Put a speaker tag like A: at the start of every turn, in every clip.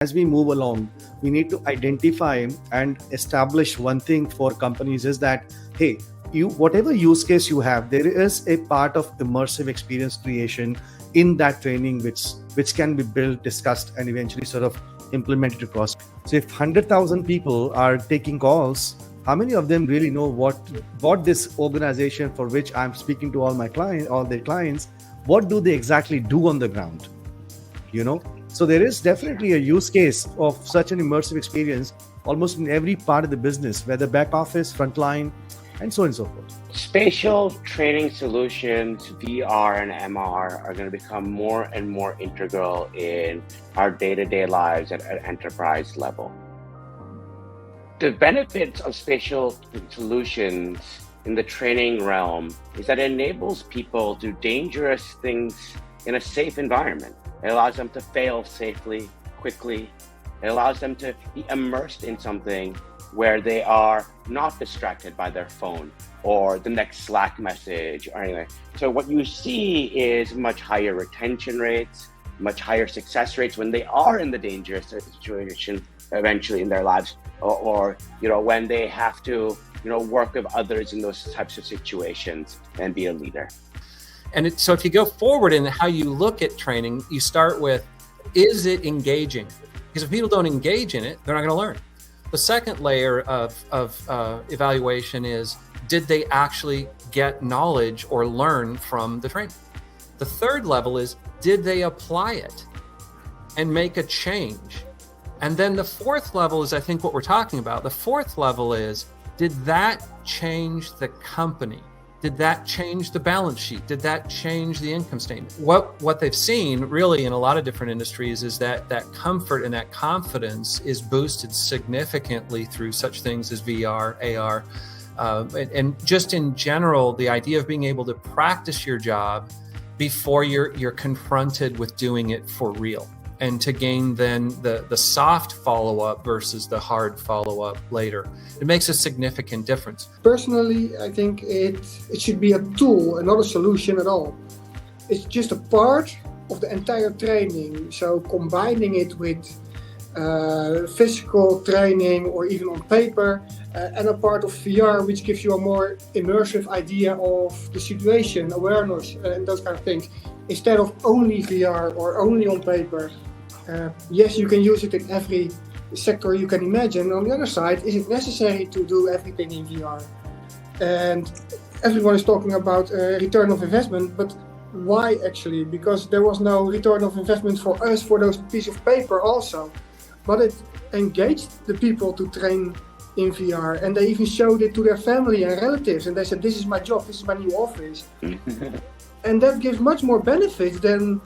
A: As we move along, we need to identify and establish one thing for companies is that, hey, you whatever use case you have, there is a part of immersive experience creation in that training which can be built, discussed, and eventually sort of implemented across. So if 100,000 people are taking calls, how many of them really know what this organization for which I'm speaking to all their clients, what do they exactly do on the ground? So there is definitely a use case of such an immersive experience almost in every part of the business, whether back office, frontline, and so on and so forth.
B: Spatial training solutions, VR and MR, are going to become more and more integral in our day-to-day lives at an enterprise level. The benefits of spatial solutions in the training realm is that it enables people to do dangerous things in a safe environment. It allows them to fail safely, quickly. It allows them to be immersed in something where they are not distracted by their phone or the next Slack message or anything. So what you see is much higher retention rates, much higher success rates when they are in the dangerous situation eventually in their lives, or when they have to work with others in those types of situations and be a leader.
C: And so if you go forward in how you look at training, you start with, is it engaging? Because if people don't engage in it, they're not going to learn. The second layer of evaluation is, did they actually get knowledge or learn from the training? The third level is, did they apply it and make a change? And then the fourth level is, I think, what we're talking about. The fourth level is, did that change the company? Did that change the balance sheet? Did that change the income statement? What they've seen really in a lot of different industries is that comfort and that confidence is boosted significantly through such things as VR, AR, and just in general, the idea of being able to practice your job before you're confronted with doing it for real, and to gain then the soft follow-up versus the hard follow-up later. It makes a significant difference.
D: Personally, I think it should be a tool and not a solution at all. It's just a part of the entire training. So combining it with physical training or even on paper, and a part of VR, which gives you a more immersive idea of the situation, awareness, and those kind of things, instead of only VR or only on paper. Yes, you can use it in every sector you can imagine. On the other side, is it necessary to do everything in VR? And everyone is talking about return of investment, but why actually? Because there was no return of investment for us for those pieces of paper also. But it engaged the people to train in VR, and they even showed it to their family and relatives, and they said, this is my job, this is my new office. And that gives much more benefits than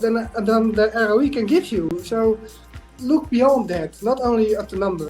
D: the ROE can give you. So look beyond that, not only at the number.